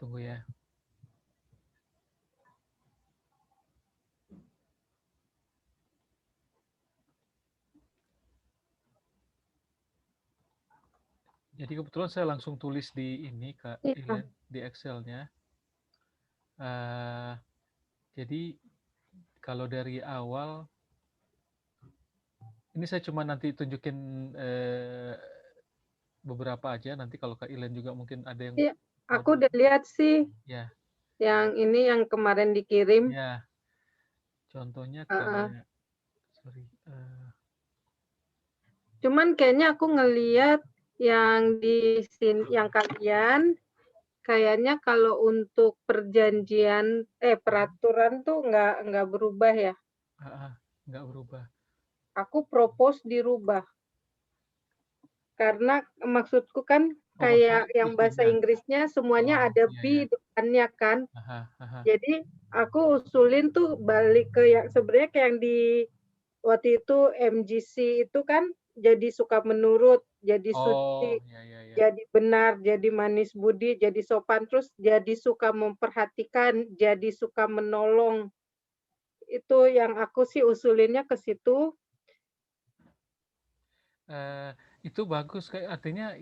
tunggu ya. Jadi kebetulan saya langsung tulis di ini Kak Iya. Ilen, di Excel-nya. Jadi kalau dari awal, ini saya cuma nanti tunjukin beberapa aja. Nanti kalau Kak Ilen juga mungkin ada yang Iya, mau aku udah lihat sih ya, yang ini yang kemarin dikirim. ya. Contohnya Heeh. kayak, sorry, Cuman kayaknya aku ngelihat yang di sini, yang kalian kayaknya kalau untuk perjanjian peraturan tuh nggak berubah ya. nggak berubah. Aku propose dirubah. Karena maksudku kan Oh maksudnya kayak yang bahasa itunya. Inggrisnya semuanya Oh ada iya ya. be depannya kan. Aha, aha. Jadi aku usulin tuh balik ke yang sebenarnya kayak yang di waktu itu MGC itu kan jadi suka menurut, jadi Oh suci, ya ya ya. jadi benar, jadi manis budi, jadi sopan, terus jadi suka memperhatikan, jadi suka menolong. Itu yang aku sih usulinnya ke situ. Itu bagus kayak artinya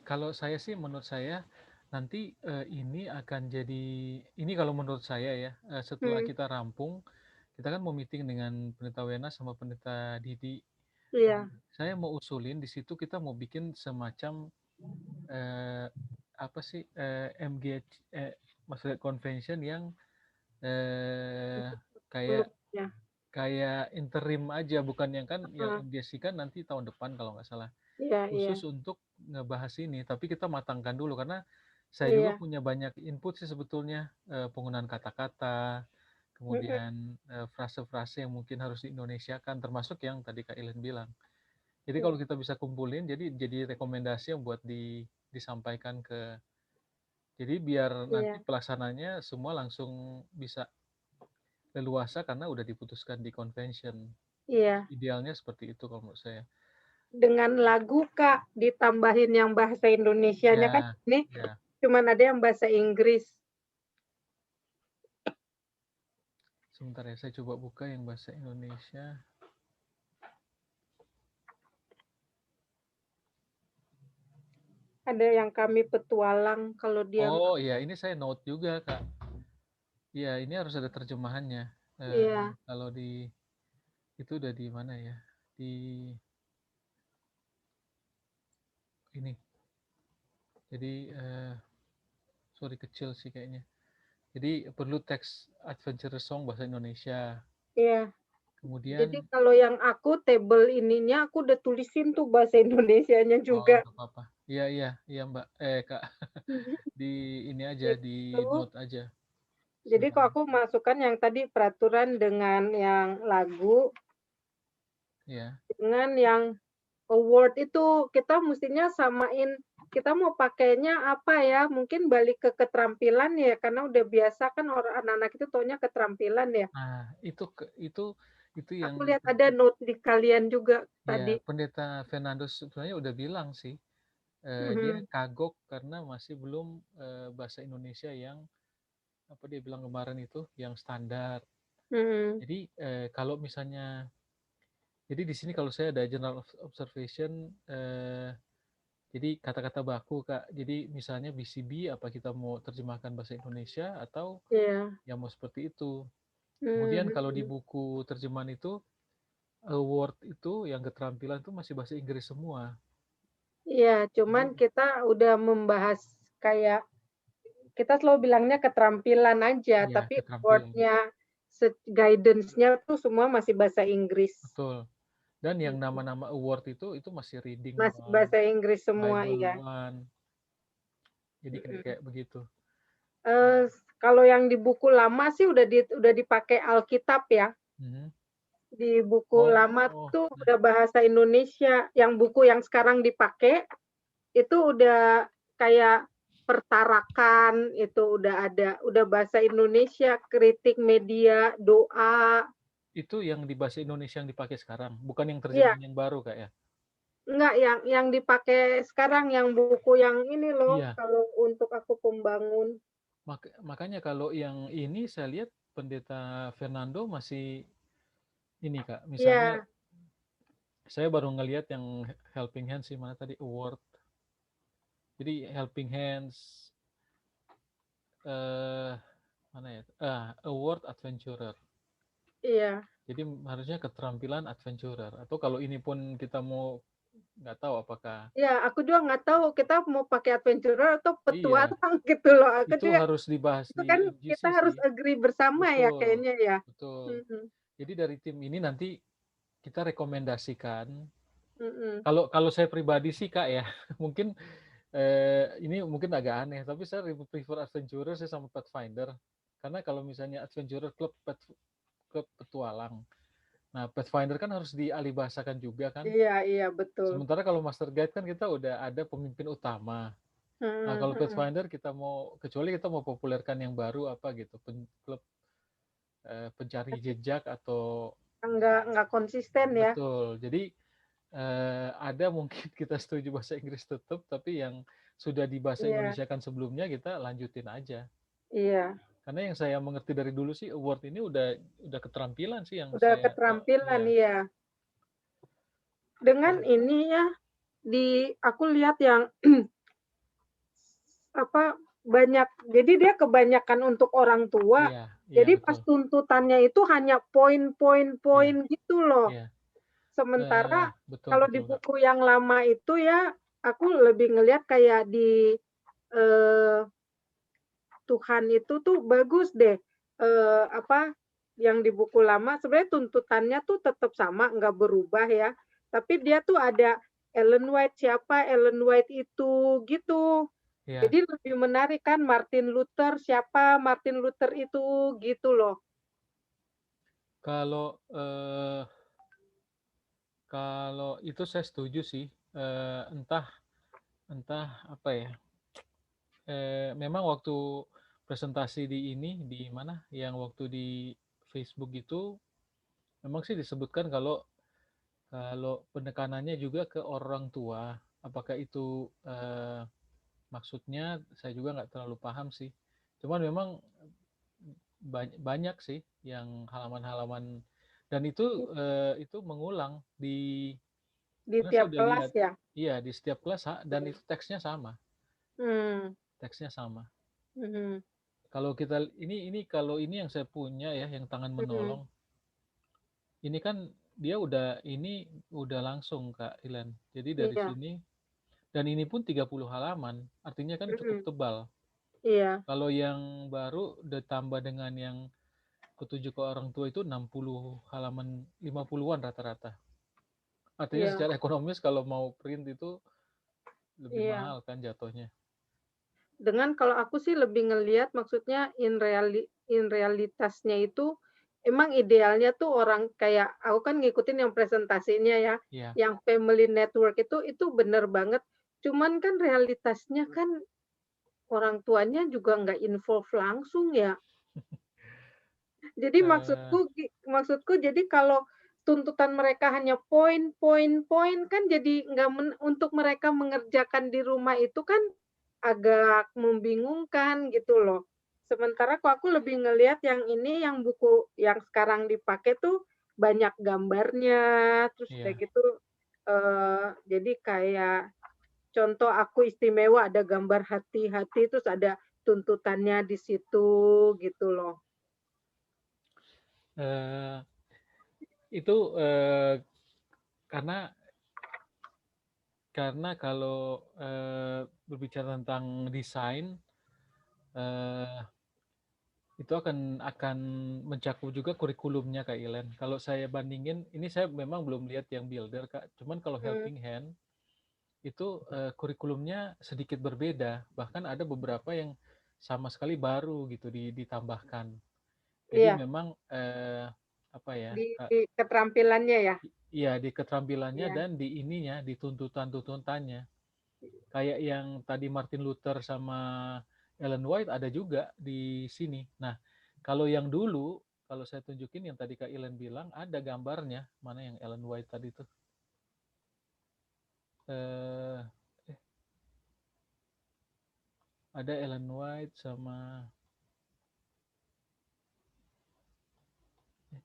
kalau saya sih menurut saya nanti ini akan jadi ini kalau menurut saya ya setelah Hmm, kita rampung kita kan mau meeting dengan Pendeta Wena sama Pendeta Didi. iya, Saya mau usulin di situ kita mau bikin semacam eh, apa sih MG maksudnya convention yang eh, kayak ya. kayak interim aja bukan yang kan yang Uh, MGC kan nanti tahun depan kalau nggak salah. iya, iya, Khusus untuk ngebahas ini, tapi kita matangkan dulu karena saya juga iya. punya banyak input sih sebetulnya penggunaan kata-kata, Mm-mm, kemudian frase-frase yang mungkin harus diindonesiakan, termasuk yang tadi Kak Ilen bilang. Jadi kalau iya, kita bisa kumpulin, jadi rekomendasi yang buat disampaikan ke, jadi biar nanti iya, pelaksananya semua langsung bisa leluasa karena udah diputuskan di convention. iya. Idealnya seperti itu kalau menurut saya. Dengan lagu Kak, ditambahin yang bahasa Indonesianya kan Ya, ini ya. cuman ada yang bahasa Inggris. Sebentar ya, saya coba buka yang bahasa Indonesia. Ada yang kami petualang kalau dia Oh iya, ini saya note juga Kak. Iya, ini harus ada terjemahannya. iya, Kalau di itu udah di mana ya? Di ini. Jadi sorry kecil sih kayaknya. Jadi perlu teks adventure song bahasa Indonesia. iya. Jadi Kemudian kalau yang aku table ininya aku udah tulisin tuh bahasa Indonesianya oh juga. nggak apa-apa. Iya iya iya Mbak. Kak di ini aja di Itu. note aja Jadi kalau semuanya. aku masukkan yang tadi peraturan dengan yang lagu Ya. dengan yang award itu kita mestinya samain kita mau pakainya apa ya? Mungkin balik ke keterampilan ya karena udah biasa kan orang anak-anak itu taunya keterampilan ya. Nah, itu yang Aku lihat ada note di kalian juga ya tadi. Pendeta Fernandus sebenarnya udah bilang sih. Dia Mhm. kagok karena masih belum bahasa Indonesia yang apa dia bilang kemarin itu yang standar. Mhm. Jadi kalau misalnya, jadi di sini kalau saya ada general observation, jadi kata-kata baku Kak. Jadi misalnya BCB apa kita mau terjemahkan bahasa Indonesia atau Iya. ya mau seperti itu. Kemudian kalau di Mhm. buku terjemahan itu award itu yang keterampilan itu masih bahasa Inggris semua. Iya, cuman Jadi kita udah membahas kayak kita selalu bilangnya keterampilan aja, ya tapi keterampilan word-nya, guidance-nya tuh semua masih bahasa Inggris. betul. Dan yang nama-nama award itu masih reading Masih one, bahasa Inggris semua, Bible iya. one. Jadi kayak Mhm. kayak begitu. Kalau yang di buku lama sih udah dipakai Alkitab ya. Mhm. Di buku Oh, lama oh, tuh udah bahasa Indonesia. Yang buku yang sekarang dipakai itu udah kayak pertarakan, itu udah ada, udah bahasa Indonesia, kritik media, doa. itu yang di bahasa Indonesia yang dipakai sekarang, bukan yang Iya, terjemahan yang baru Kak ya? enggak yang dipakai sekarang yang buku yang ini loh Iya, kalau untuk aku pembangun. Makanya kalau yang ini saya lihat Pendeta Fernando masih ini Kak, misalnya Iya, saya baru ngelihat yang Helping Hands sih, mana tadi award. Jadi Helping Hands eh mana ya? Award Adventurer. iya. Jadi harusnya keterampilan adventurer. Atau kalau ini pun kita mau nggak tahu apakah Ya, aku juga nggak tahu kita mau pakai adventurer atau iya petualang gitu loh. Aku itu juga harus dibahas itu kan di MGC kita harus sih. agree bersama ya Betul, kayaknya ya. betul. Mhm, Jadi dari tim ini nanti kita rekomendasikan. mhm. Kalau kalau saya pribadi sih Kak ya, mungkin ini mungkin agak aneh, tapi saya lebih prefer adventurer sih sama Pathfinder. Karena kalau misalnya adventurer klub petualang. Nah, Pathfinder kan harus dialihbahasakan juga kan. Iya, iya, betul. Sementara kalau Master Guide kan kita udah ada pemimpin utama. Nah, Mhm, kalau mhm. Pathfinder kita mau, kecuali kita mau populerkan yang baru apa gitu, klub pencari jejak atau Nggak konsisten ya. betul. Jadi ada mungkin kita setuju bahasa Inggris tetap, tapi yang sudah di bahasa Iya, Indonesia kan sebelumnya kita lanjutin aja. iya. Karena yang saya mengerti dari dulu sih award ini udah keterampilan sih yang Udah saya tahu. keterampilan, Iya. iya. Dengan Jadi ini ya, aku lihat yang apa, banyak jadi dia kebanyakan untuk orang tua, iya, iya jadi pas betul. tuntutannya itu hanya poin poin Iya, poin gitu loh. iya. Sementara Betul kalau di betul Kak. buku yang lama itu ya, aku lebih ngelihat kayak di, eee, Tuhan itu tuh bagus deh, apa, yang di buku lama sebenarnya tuntutannya tuh tetap sama, nggak berubah ya, tapi dia tuh ada Ellen White, siapa Ellen White itu, gitu. Iya. Jadi lebih menarik kan Martin Luther, siapa Martin Luther itu, gitu loh. Kalau kalau itu saya setuju sih. Entah entah apa ya. Memang waktu presentasi di ini di mana yang waktu di Facebook itu memang sih disebutkan kalau kalau penekanannya juga ke orang tua. Apakah itu maksudnya saya juga nggak terlalu paham sih. Cuman memang banyak sih yang halaman-halaman dan itu mengulang di Di karena saya tiap udah kelas lihat ya? iya di setiap kelas dan itu Mmm, teksnya sama. mhm, Kalau kita ini kalau ini yang saya punya ya yang tangan mhm, menolong ini kan dia udah langsung Kak Ilan. Jadi dari iya, sini dan ini pun 30 halaman, artinya kan cukup mhm, tebal. iya, Kalau yang baru ditambah dengan yang ketujuh ke orang tua itu 60 halaman 50-an rata-rata. Artinya iya, secara ekonomis kalau mau print itu lebih iya. mahal kan jatuhnya. Dengan kalau aku sih lebih ngelihat maksudnya in realitasnya itu, emang idealnya tuh orang kayak aku kan ngikutin yang presentasinya ya, Iya, yang family network itu bener banget. Cuman kan realitasnya kan orang tuanya juga nggak involve langsung ya. Jadi eh, maksudku jadi kalau tuntutan mereka hanya poin poin poin kan jadi nggak untuk mereka mengerjakan di rumah itu kan agak membingungkan gitu loh. Sementara kok aku lebih ngelihat yang ini, yang buku yang sekarang dipakai tuh banyak gambarnya, terus udah iya. gitu, jadi kayak contoh aku istimewa ada gambar hati-hati, terus ada tuntutannya di situ gitu loh. Eh, itu karena karena kalau berbicara tentang desain eh, itu akan mencakup juga kurikulumnya Kak Ilen. Kalau saya bandingin, ini saya memang belum lihat yang builder Kak. Cuman kalau Mmm, helping hand itu kurikulumnya sedikit berbeda. Bahkan ada beberapa yang sama sekali baru gitu ditambahkan. Jadi iya. memang apa ya Kak? Di keterampilannya ya? Iya di keterampilannya Iya, dan di ininya di tuntutannya. Kayak yang tadi Martin Luther sama Ellen White ada juga di sini. Nah, kalau yang dulu, kalau saya tunjukin yang tadi Kak Ellen bilang, ada gambarnya. Mana yang Ellen White tadi tuh? Eh, ada Ellen White sama...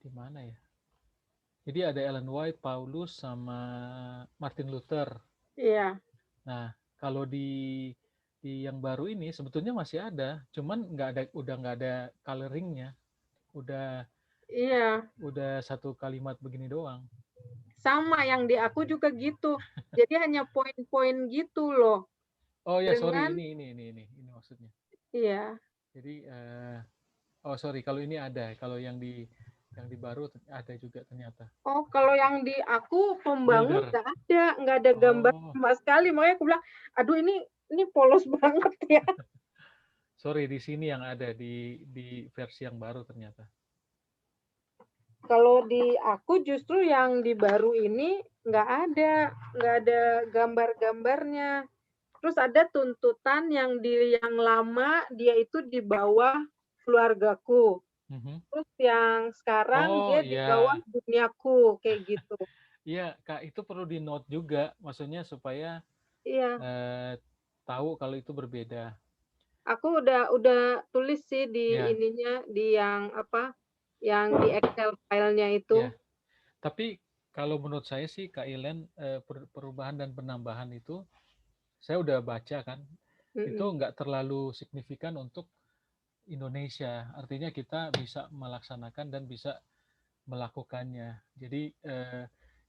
di mana ya? Jadi ada Ellen White, Paulus, sama Martin Luther. Iya. Nah, kalau di yang baru ini sebetulnya masih ada, cuman udah nggak ada coloringnya, udah Iya. satu kalimat begini doang. Sama yang di aku juga gitu. Jadi hanya poin-poin gitu loh. Oh ya, sorry, Dengan ini maksudnya. iya. Jadi oh sorry, kalau ini ada, kalau yang di baru ada juga ternyata. Oh, kalau yang di aku pembangun Builder. nggak ada gambar Oh, sama sekali. Makanya aku bilang, aduh ini polos banget ya. sorry, di sini yang ada di versi yang baru ternyata. Kalau di aku justru yang di baru ini nggak ada gambar-gambarnya. Terus ada tuntutan yang yang lama dia itu di bawah keluargaku. Terus yang sekarang Oh dia di bawah iya, duniaku kayak gitu. iya Kak, itu perlu di note juga, maksudnya supaya Iya, tahu kalau itu berbeda. aku udah tulis sih di Ya, ininya di yang apa? Yang di Excel filenya itu. ya. Tapi kalau menurut saya sih Kak Ilen, perubahan dan penambahan itu saya udah baca kan, itu Mm-mm. nggak terlalu signifikan untuk Indonesia. Artinya kita bisa melaksanakan dan bisa melakukannya. Jadi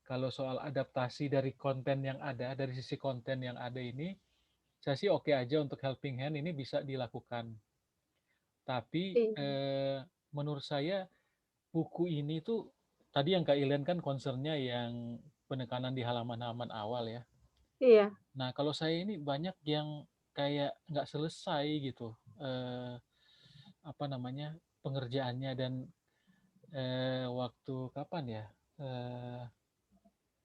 kalau soal adaptasi dari konten yang ada, dari sisi konten yang ada ini, saya sih oke aja untuk helping hand ini bisa dilakukan. Tapi Iya, menurut saya buku ini tuh tadi yang Kak Ilian kan concernnya yang penekanan di halaman-halaman awal ya. iya, Nah kalau saya ini banyak yang kayak nggak selesai gitu. Apa namanya pengerjaannya dan waktu kapan ya? Eh,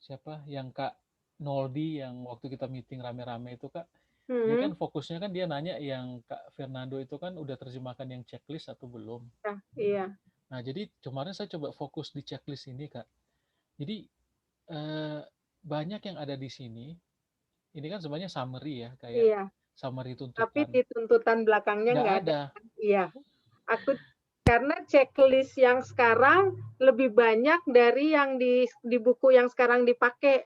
siapa yang Kak Noldi yang waktu kita meeting rame-rame itu Kak, dia kan mm-mm. fokusnya kan dia nanya yang Kak Fernando itu kan udah terjemahkan yang checklist atau belum. Ya, iya, Nah jadi kemarin saya coba fokus di checklist ini Kak. Jadi eh, banyak yang ada di sini. Ini kan sebenarnya summary ya, kayak iya. summary Tapi tuntutan. di tuntutan belakangnya Nggak nggak ada. ada. Iya, aku karena checklist yang sekarang lebih banyak dari yang di buku yang sekarang dipakai.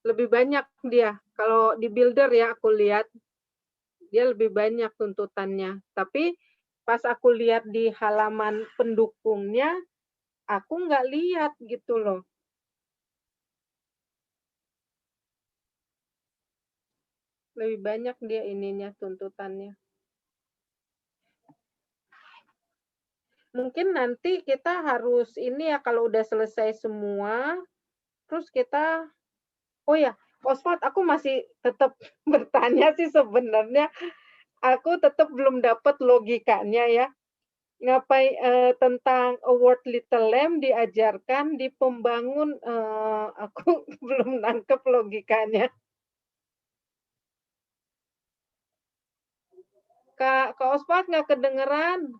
Lebih banyak dia. Kalau di builder ya aku lihat dia lebih banyak tuntutannya. Tapi pas aku lihat di halaman pendukungnya, aku nggak lihat gitu loh. Lebih banyak dia ininya tuntutannya. Mungkin nanti kita harus ini ya kalau udah selesai semua, terus kita oh ya, Oswald aku masih tetap bertanya sih sebenarnya aku tetap belum dapat logikanya ya. Ngapain tentang Award Little Lamb diajarkan di pembangun aku belum nangkep logikanya. Kak Oswald nggak kedengeran.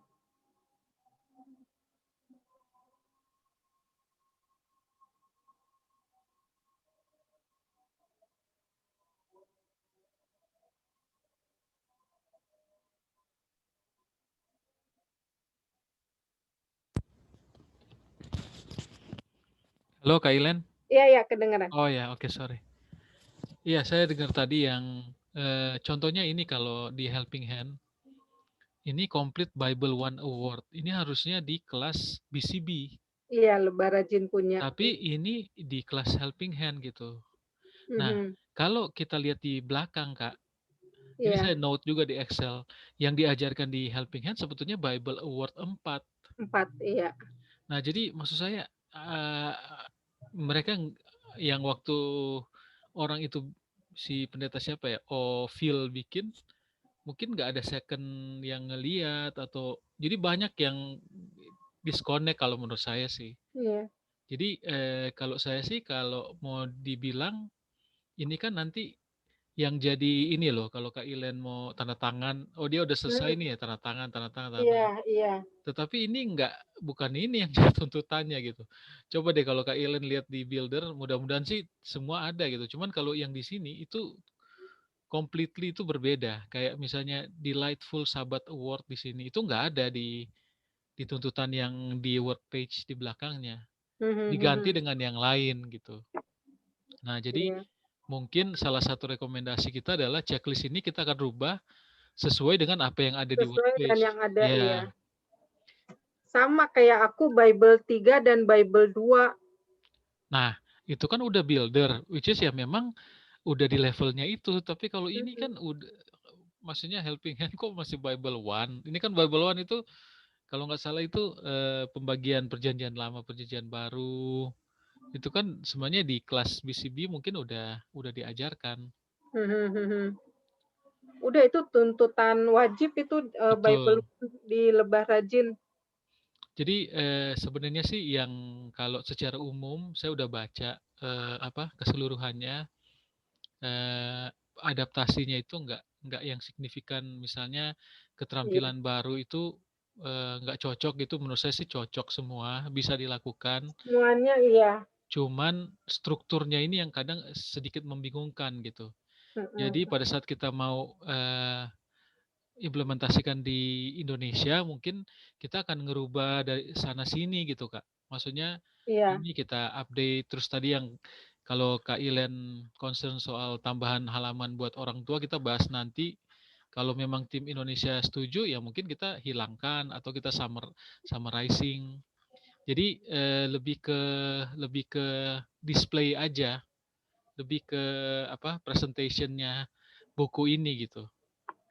Halo Kak Ilen? Iya ya kedengeran. Oh ya, oke sorry. Iya, saya dengar tadi yang contohnya ini kalau di Helping Hand, ini Complete Bible One Award. Ini harusnya di kelas BCB, Iya Lebarajin punya. tapi ini di kelas Helping Hand gitu. Nah, Mhm. kalau kita lihat di belakang, Kak, ini saya Iya, note juga di Excel, yang diajarkan di Helping Hand sebetulnya Bible Award 4. 4 iya. Nah, jadi maksud saya mereka yang waktu orang itu si pendeta siapa ya? Oh, Phil bikin mungkin nggak ada second yang ngeliat atau jadi banyak yang disconnect kalau menurut saya sih. Iya. Jadi kalau saya sih kalau mau dibilang ini kan nanti yang jadi ini loh kalau Kak Ilen mau tanda tangan, oh dia udah selesai Mhm. nih ya tanda tangan, tanda tangan, tanda Iya, tangan. iya. Tetapi ini bukan ini yang jadi tuntutannya gitu. Coba deh kalau Kak Ilen lihat di builder, mudah-mudahan sih semua ada gitu. Cuman kalau yang di sini itu completely itu berbeda. Kayak misalnya Delightful Sabbath Award di sini itu nggak ada di di tuntutan yang di work page di belakangnya, diganti Mhm. dengan yang lain gitu. Nah, jadi Iya. mungkin salah satu rekomendasi kita adalah checklist ini kita akan rubah sesuai dengan apa yang ada di work Sesuai dengan page. yang ada, iya. Ya. Sama kayak aku Bible 3 dan Bible 2. Nah, itu kan udah builder, which is ya memang udah di levelnya itu. Tapi kalau ini kan Mhm. udah, maksudnya helping hand kok masih Bible One. Ini kan Bible One itu kalau nggak salah itu pembagian perjanjian lama, perjanjian baru. Itu kan semuanya di kelas BCB mungkin udah diajarkan. Mhm. Udah itu tuntutan wajib itu Bible Betul. dilebah rajin. Jadi sebenarnya sih yang kalau secara umum saya udah baca apa keseluruhannya adaptasinya itu nggak yang signifikan. Misalnya Iya. keterampilan baru itu nggak cocok gitu. Menurut saya sih cocok semua, bisa dilakukan. Semuanya iya. Cuman strukturnya ini yang kadang sedikit membingungkan gitu. Jadi Mhm. pada saat kita mau implementasikan di Indonesia, mungkin kita akan ngerubah dari sana sini gitu, Kak. Maksudnya Iya. ini kita update, terus tadi yang kalau Kak Ilen concern soal tambahan halaman buat orang tua, kita bahas nanti. Kalau memang tim Indonesia setuju, ya mungkin kita hilangkan atau kita summarizing. Jadi lebih ke display aja, lebih ke apa presentationnya buku ini gitu.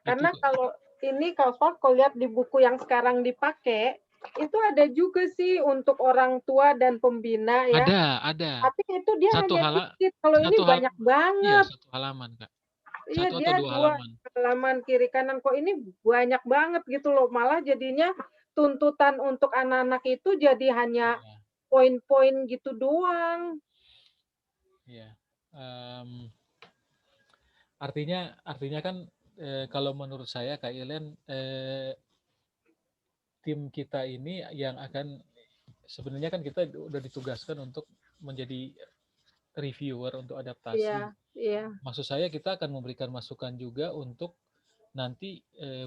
Itu Karena kalau ini kalau lihat di buku yang sekarang dipakai, itu ada juga sih untuk orang tua dan pembina ya. ada Tapi itu dia satu hanya hala dikit, kalau ini satu hal banyak iya banget. 1 halaman, Kak. Iya, 1 atau dia 2 2 halaman. halaman kiri kanan, kok ini banyak banget gitu loh. Malah jadinya tuntutan untuk anak-anak itu jadi hanya Iya poin-poin gitu doang. iya, mmm, artinya kan, kalau menurut saya Kak Ilen, tim kita ini yang akan sebenarnya kan kita udah ditugaskan untuk menjadi reviewer untuk Iya, adaptasi. iya, Maksud saya kita akan memberikan masukan juga untuk nanti,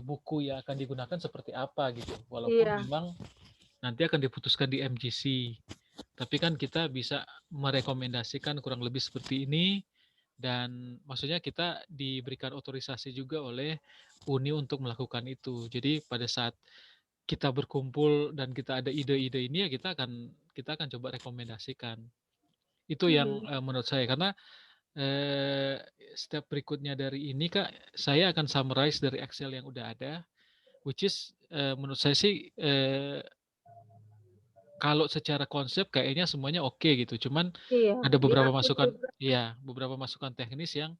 buku yang akan digunakan seperti apa gitu. Walaupun iya. memang nanti akan diputuskan di MGC. Tapi kan kita bisa merekomendasikan kurang lebih seperti ini dan maksudnya kita diberikan otorisasi juga oleh Uni untuk melakukan itu. Jadi pada saat kita berkumpul dan kita ada ide-ide ini ya kita akan coba rekomendasikan. Itu yang Mhm. menurut saya karena step berikutnya dari ini Kak, saya akan summarize dari Excel yang udah ada, which is menurut saya sih kalau secara konsep kayaknya semuanya oke gitu, cuman Iya, ada di beberapa aku masukan juga. iya, beberapa masukan teknis yang,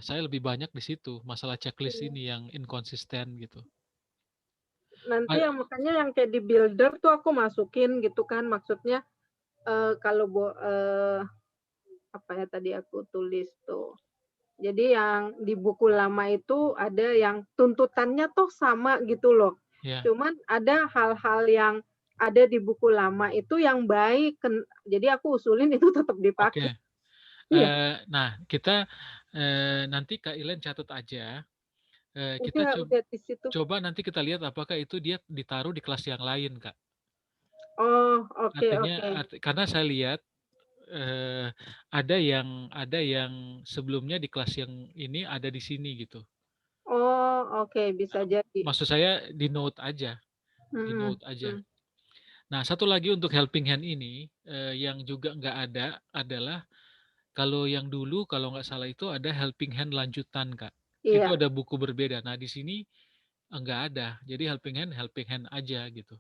saya lebih banyak di situ, masalah checklist Iya. ini yang inkonsisten gitu. Nanti A yang makanya yang kayak di builder tuh aku masukin gitu kan, maksudnya, kalau apa ya tadi aku tulis tuh. Jadi yang di buku lama itu ada yang tuntutannya toh sama gitu loh. ya, Cuman ada hal-hal yang ada di buku lama itu yang baik jadi aku usulin itu tetap oke. dipakai. Iya, Nah kita, nanti Kak Ilen catat aja, kita udah di situ. coba nanti kita lihat apakah itu dia ditaruh di kelas yang lain, Kak. Oh, oke, Artinya oke. karena saya lihat, ada yang sebelumnya di kelas yang ini ada di sini gitu. Oh, oke, bisa jadi. Maksud saya di Mhm, note aja. mhm. Nah, satu lagi untuk helping hand ini, yang juga nggak ada adalah kalau yang dulu kalau nggak salah itu ada helping hand lanjutan, Kak. Itu Iya, ada buku berbeda. Nah, di sini nggak ada. Jadi helping hand aja gitu.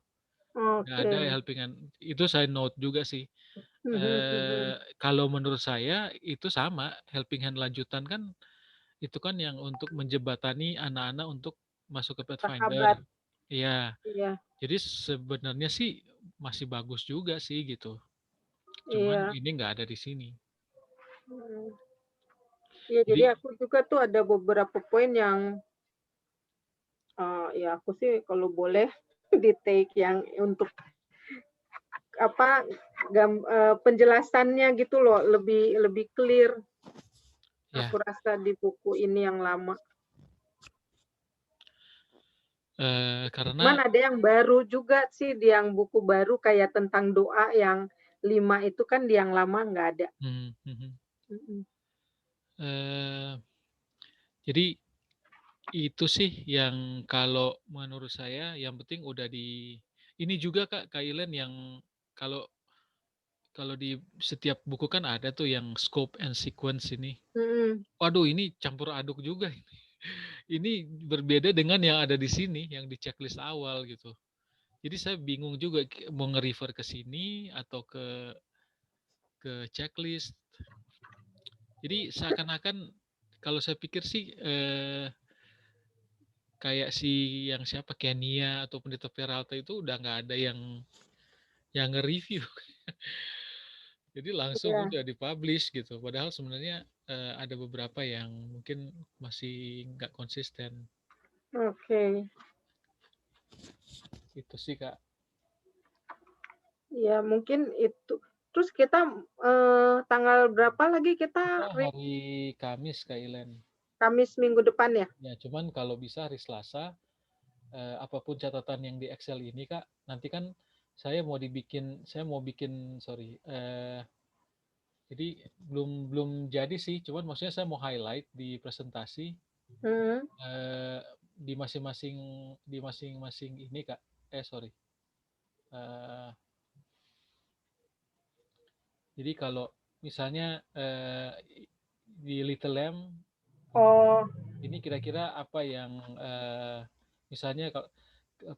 Nggak oke. ada helping hand. Itu saya note juga sih. Mhm, mhm. Kalau menurut saya itu sama, helping hand lanjutan kan itu kan yang untuk menjebatani anak-anak untuk masuk ke Pathfinder. Sahabat, Iya. iya, Jadi sebenarnya sih masih bagus juga sih gitu. Cuman iya. ini nggak ada di sini. Mhm. Iya, jadi Jadi aku juga tuh ada beberapa poin yang, ya aku sih kalau boleh di-take yang untuk apa, penjelasannya gitu loh, lebih lebih clear, aku ya, rasa di buku ini yang lama. Cuman Karena ada yang baru juga sih, di yang buku baru kayak tentang doa yang 5 itu kan di yang lama nggak ada. mhm, Mhm. eee, jadi itu sih yang kalau menurut saya yang penting udah ini juga Kak, Kak Ilen yang kalau kalau di setiap buku kan ada tuh yang scope and sequence ini. Mhm. Waduh ini campur aduk juga ini. Ini berbeda dengan yang ada di sini, yang di checklist awal gitu. Jadi saya bingung juga mau nge-refer ke sini atau ke checklist. Jadi seakan-akan kalau saya pikir sih, kayak yang siapa, Kenia atau Pendeta Peralta itu udah nggak ada yang nge-review. Jadi langsung Iya, udah di-publish gitu. Padahal sebenarnya, ada beberapa yang mungkin masih nggak konsisten. oke. Itu sih, Kak. Iya mungkin itu. Terus kita, tanggal berapa lagi kita Kita hari Kamis, Kak Ilen. Kamis minggu depan ya? Ya, cuman kalau bisa hari Selasa, apapun catatan yang di Excel ini, Kak, nanti kan saya mau bikin sorry, jadi belum belum jadi sih, cuman maksudnya saya mau highlight di presentasi, Mhm. eee, di masing-masing ini, Kak, sorry, eee, jadi kalau misalnya, di Little Lamb Oh, ini kira-kira apa yang, misalnya kalau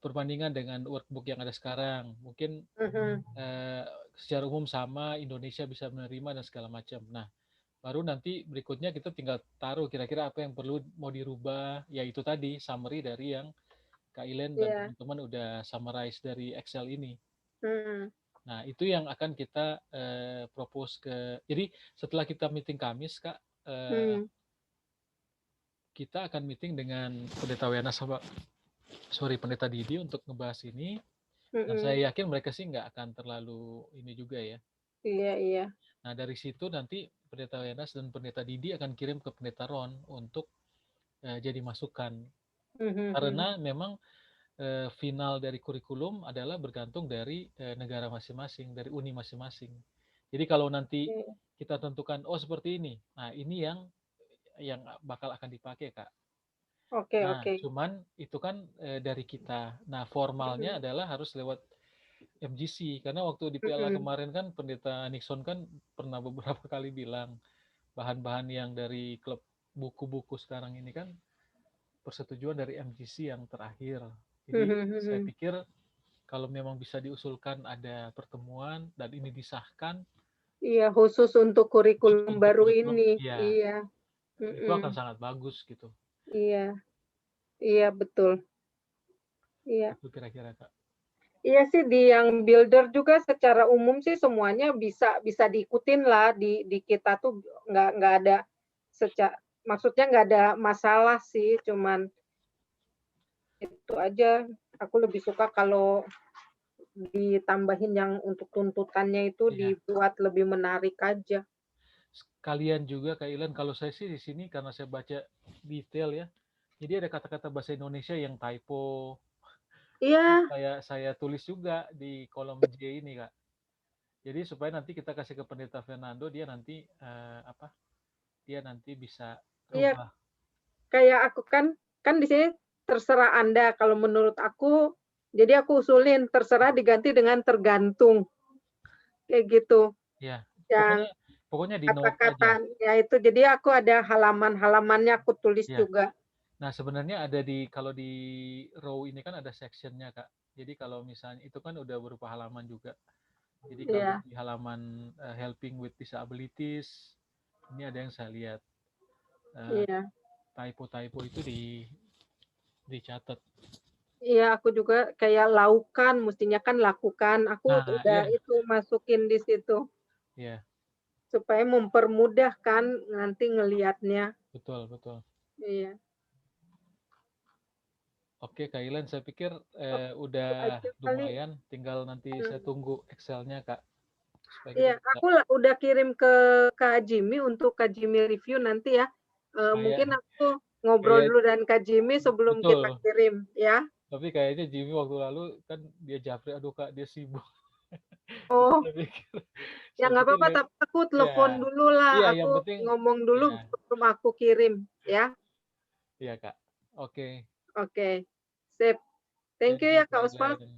perbandingan dengan workbook yang ada sekarang, mungkin, mhm. eee, secara umum sama, Indonesia bisa menerima dan segala macam. Nah, baru nanti berikutnya kita tinggal taruh kira-kira apa yang perlu mau dirubah, ya itu tadi summary dari yang Kak Ilen dan Iya, teman-teman udah summarize dari Excel ini. mhm, Nah, itu yang akan kita, propose jadi setelah kita meeting Kamis, Kak, eee, mhm, kita akan meeting dengan Pendeta Wena sama Pendeta Didi untuk ngebahas ini, dan mhm. saya yakin mereka sih nggak akan terlalu ini juga ya. Iya iya. Nah, dari situ nanti Pendeta Wenas dan Pendeta Didi akan kirim ke Pendeta Ron untuk, jadi masukan. Mhm mhm. Karena memang, final dari kurikulum adalah bergantung dari, negara masing-masing, dari uni masing-masing. Jadi kalau nanti Iya. kita tentukan, "Oh seperti ini," nah ini yang bakal akan dipakai, Kak. Oke Nah, oke. cuman itu kan, dari kita. Nah, formalnya Mhm, adalah harus lewat MGC, karena waktu di PLA mhm. kemarin kan Pendeta Nixon kan pernah beberapa kali bilang, bahan-bahan yang dari klub buku-buku sekarang ini kan persetujuan dari MGC yang terakhir. Jadi Mhm saya mhm. pikir kalau memang bisa diusulkan ada pertemuan dan ini disahkan, Iya, khusus untuk khusus kurikulum untuk baru kurikulum, ini. ya Iya, itu mhm. akan sangat bagus gitu. Iya iya, betul. Iya. Itu kira-kira Kak. Iya sih, di yang builder juga secara umum sih semuanya bisa bisa diikutin lah di kita tuh nggak ada seca maksudnya nggak ada masalah sih, cuman itu aja, aku lebih suka kalau ditambahin yang untuk tuntutannya itu Iya. dibuat lebih menarik aja. Sekalian juga Kak Ilan, kalau saya sih di sini karena saya baca detail ya. Jadi ada kata-kata bahasa Indonesia yang typo. Itu Iya saya tulis juga di kolom J ini Kak. Jadi supaya nanti kita kasih ke Pendeta Fernando, dia nanti, apa, dia nanti bisa iya, rubah. kayak aku kan di sini terserah Anda, kalau menurut aku jadi aku usulin terserah diganti dengan tergantung, kayak gitu. Ya, Yang pokoknya pokoknya di note aja. kata-kata ya itu, jadi aku ada halaman-halamannya aku tulis Ya. juga. Nah, sebenarnya ada kalau di row ini kan ada sectionnya Kak. Jadi kalau misalnya itu kan udah berupa halaman juga. Jadi kalau Iya di halaman, helping with disabilities, ini ada yang saya lihat, eee, iya typo-typo itu dicatat. iya, aku juga kayak laukan, mestinya kan lakukan, aku Nah, udah iya, itu masukin di situ, iya, supaya mempermudah kan nanti ngelihatnya. betul betul. Iya, Oke, Kak Ilan, saya pikir, itu udah aja kali. lumayan, tinggal nanti saya Mhm. tunggu Excel-nya, Kak, supaya kita Iya, bisa aku udah kirim ke Kak Jimmy untuk Kak Jimmy review nanti ya. kayak Mungkin aku ngobrol kayak dulu dengan Kak Jimmy sebelum kita betul, kirim ya. Tapi kayaknya Jimmy waktu lalu kan dia japri, aduh Kak, dia sibuk. Jadi Oh, saya pikir ya saya nggak pikir apa-apa, dia tapi aku ya, telepon dulu lah, iya yang aku penting ngomong dulu ya, sebelum aku kirim, ya. iya Kak. Oke, Oke, sip. Thank thank you you ya Kak Kak Osvald. Ellen.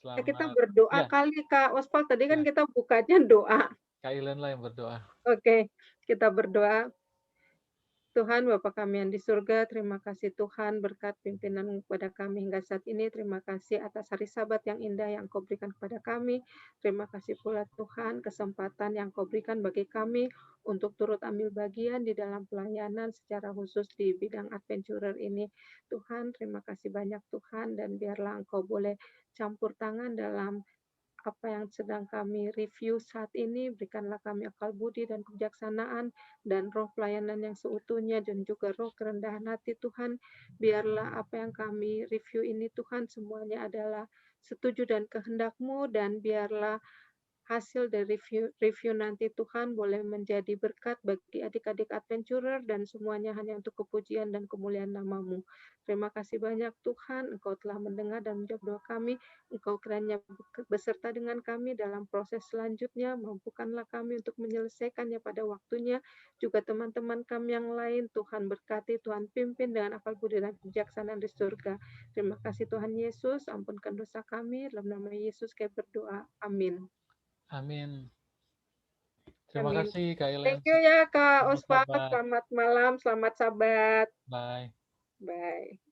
Kita Selamat, berdoa ya, kali Kak Osvald, tadi kan ya, kita bukanya doa. Kak Ellen lah yang berdoa. Oke, kita berdoa. Tuhan Bapa kami yang di surga, terima kasih Tuhan berkat pimpinan kepada kami hingga saat ini. Terima kasih atas hari Sabat yang indah yang Kau berikan kepada kami. Terima kasih pula Tuhan kesempatan yang Kau berikan bagi kami untuk turut ambil bagian di dalam pelayanan secara khusus di bidang adventurer ini. Tuhan, terima kasih banyak Tuhan dan biarlah Engkau boleh campur tangan dalam apa yang sedang kami review saat ini, berikanlah kami akal budi dan kebijaksanaan dan roh pelayanan yang seutuhnya dan juga roh kerendahan hati Tuhan. Biarlah apa yang kami review ini Tuhan semuanya adalah setuju dan kehendak-Mu dan biarlah hasil dari review nanti Tuhan boleh menjadi berkat bagi adik-adik adventurer dan semuanya hanya untuk kepujian dan kemuliaan nama-Mu. Terima kasih banyak Tuhan, Engkau telah mendengar dan menjawab doa kami. Engkau kiranya beserta dengan kami dalam proses selanjutnya. Mampukanlah kami untuk menyelesaikannya pada waktunya. Juga teman-teman kami yang lain, Tuhan berkati, Tuhan pimpin dengan akal budi dan kebijaksanaan di surga. Terima kasih Tuhan Yesus, ampunkan dosa kami. Dalam nama Yesus kami berdoa. Amin. Amin. Terima Amin. kasih Kak Ellen. Thank you ya Kak Selamat Osvald. Sabat. Selamat malam, selamat Sabat. Bye. Bye.